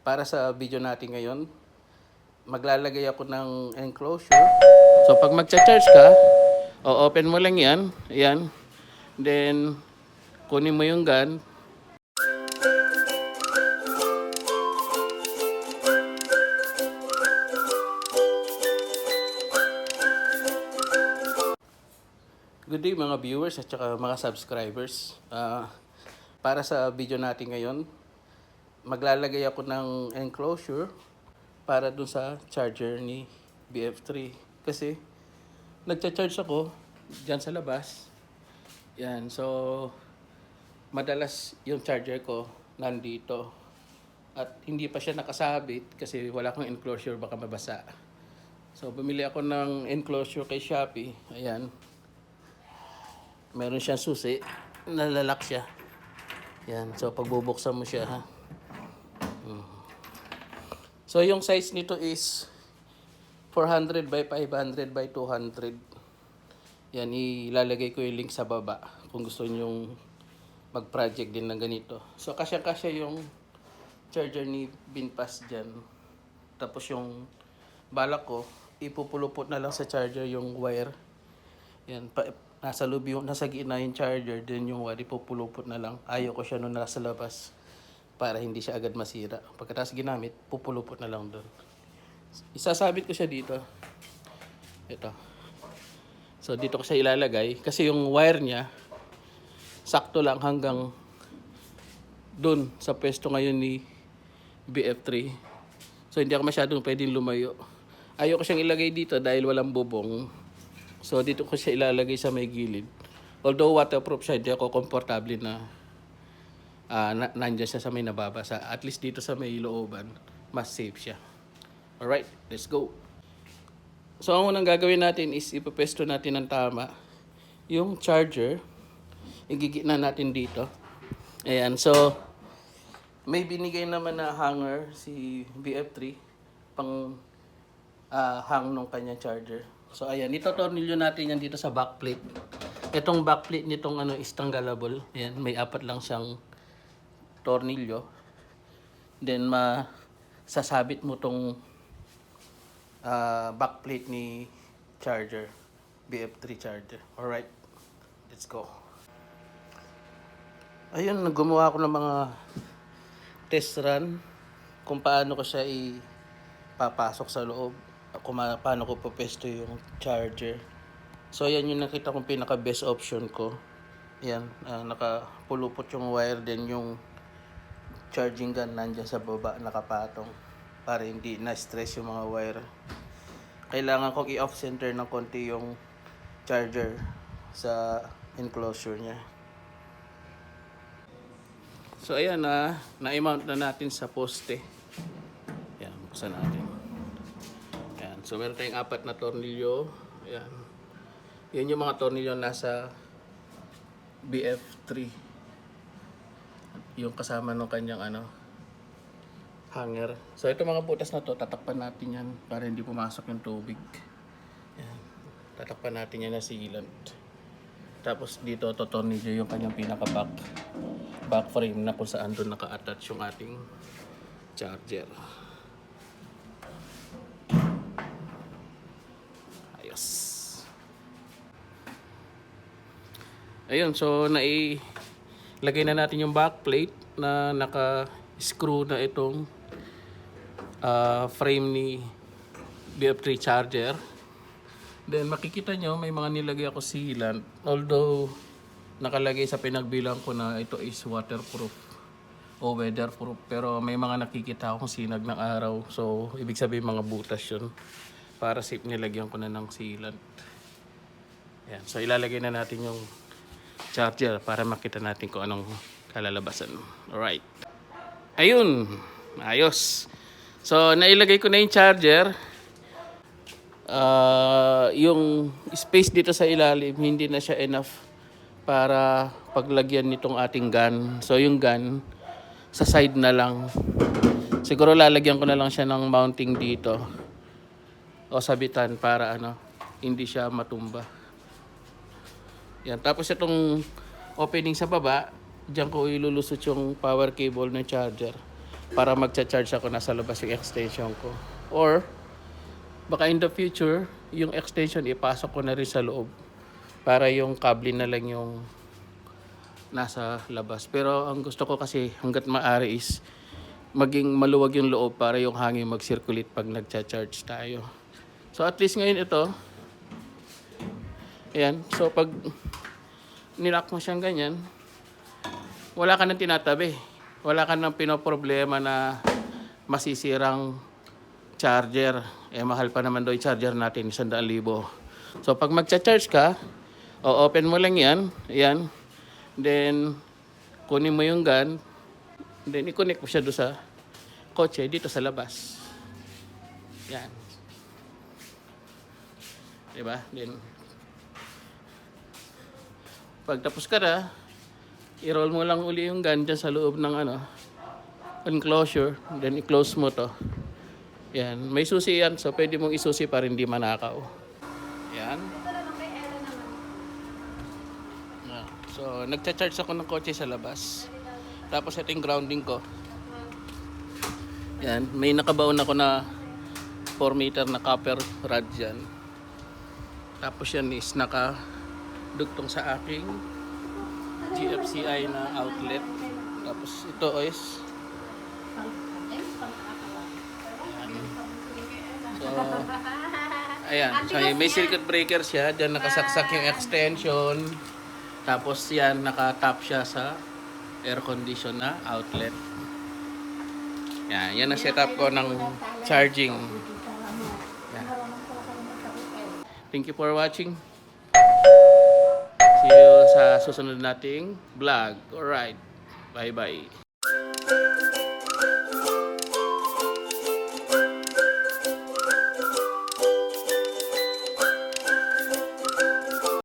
Para sa video natin ngayon, maglalagay ako ng enclosure. So pag magcha-charge ka, o-open mo lang yan. Ayan. Then, kunin mo yung gun. Good day mga viewers at saka mga subscribers. Para sa video natin ngayon, maglalagay ako ng enclosure para dun sa charger ni BF3. Kasi nagcha-charge ako dyan sa labas. Yan, so madalas yung charger ko nandito. At hindi pa siya nakasabit kasi wala akong enclosure, baka mabasa. So bumili ako ng enclosure kay Shopee. Ayan. Meron siyang susi, nalalak siya. Yan, so pagbubuksan mo siya ha. So yung size nito is 400 by 500 by 200. Yan, ilalagay ko yung link sa baba kung gusto nyong mag-project din ng ganito. So kasya-kasya yung charger ni Binpass dyan. Tapos yung balak ko, ipupulupot na lang sa charger yung wire. Yan, nasa loob yung, nasa gitna yung charger, then yung wire ipupulupot na lang. Ayaw ko siya nung nasa labas para hindi siya agad masira. Pagkatapos ginamit, pupulupot na lang doon. Isasabit ko siya dito. Ito. So dito ko siya ilalagay kasi yung wire niya sakto lang hanggang doon sa pwesto ngayon ni BF3. So hindi ako masyadong pwedeng lumayo. Ayaw ko siyang ilagay dito dahil walang bubong. So dito ko siya ilalagay sa may gilid. Although waterproof siya, hindi ako komportable na nandyan siya sa may nababasa. At least dito sa may looban, mas safe siya. Alright, let's go. So ang unang gagawin natin is ipapesto natin ng tama yung charger. Igigitna natin dito. Ayan, so may binigay naman na hanger si BF3 pang hang nung kanyang charger. So ayan, ito-tornilyo natin yan dito sa backplate. Itong backplate nitong is tanggalable. Ayan, may apat lang siyang tornilyo. Then sasabit mo tong backplate ni charger, BF3 charger. Alright, let's go. Ayun, gumawa ako ng mga test run kung paano ko siya ipapasok sa loob, kung paano ko papesto yung charger. So yan yung nakita kong pinaka best option ko. Yan, nakapulupot yung wire, din yung charging gun nandyan sa baba nakapatong para hindi na-stress yung mga wire. Kailangan kong i-off center ng konti yung charger sa enclosure niya. So ayan, na-mount na natin sa poste. Yan, buksan natin. Yan, so meron tayong apat na tornilyo. Ayan. Yan yung mga tornilyo nasa BF3. Yung kasama ng kanyang hanger. So ito mga butas na to, tatakpan natin yan para hindi pumasok yung tubig. Yan. Tatakpan natin yan na sealant. Tapos dito totornilyo yung kanyang pinaka back frame na kung saan doon naka-attach yung ating charger. Ayos. Ayun, so nailagay na natin yung backplate na naka-screw na itong frame ni BF3 charger. Then makikita nyo may mga nilagay ako sealant. Although nakalagay sa pinagbilang ko na ito is waterproof o weatherproof, pero may mga nakikita akong sinag ng araw. So ibig sabihin mga butas yun. Para safe nilagyan ko na ng sealant. Yan. So ilalagay na natin yung charger para makita natin kung anong kalalabasan. Alright. Ayun. Ayos. So nailagay ko na yung charger. Yung space dito sa ilalim hindi na siya enough para paglagyan nitong ating gun. So yung gun sa side na lang. Siguro lalagyan ko na lang siya ng mounting dito o sabitan para hindi siya matumba. Yan, tapos itong opening sa baba, diyan ko ilulusot yung power cable ng charger para magcha-charge ako nasa labas yung extension ko. Or baka in the future, yung extension ipasok ko na rin sa loob para yung kable na lang yung nasa labas. Pero ang gusto ko kasi hanggat maaari is maging maluwag yung loob para yung hangin mag-circulate pag nagcha-charge tayo. So at least ngayon ito, ayan, so pag nilock mo siyang ganyan, wala ka nang tinatabi. Wala ka nang pinoproblema na masisirang charger. Eh, mahal pa naman daw yung charger natin, 100,000. So, pag magcha-charge ka, o-open mo lang yan. Ayan. Then, kunin mo yung gun. Then, i-connect mo siya doon sa kotse, dito sa labas. Yan. Diba? Then, pag tapos ka na, i-roll mo lang uli yung gun dyan sa loob ng enclosure. Then, i-close mo to. Yan. May susi yan. So, pwede mong isusi para hindi manakaw. Yan. Yan. So, nagcha-charge ako ng kotse sa labas. Tapos, ito yung grounding ko. Yan. May nakabaon ako na 4 meter na copper rod dyan. Tapos, yan is nakadugtong sa aking GFCI na outlet. Tapos ito is ayan. So may circuit breaker siya. Diyan nakasaksak yung extension. Tapos yan nakatap siya sa air condition na outlet. Yan ang setup ko ng charging. Yan. Thank you for watching. See you sa susunod nating vlog. Alright. Bye-bye.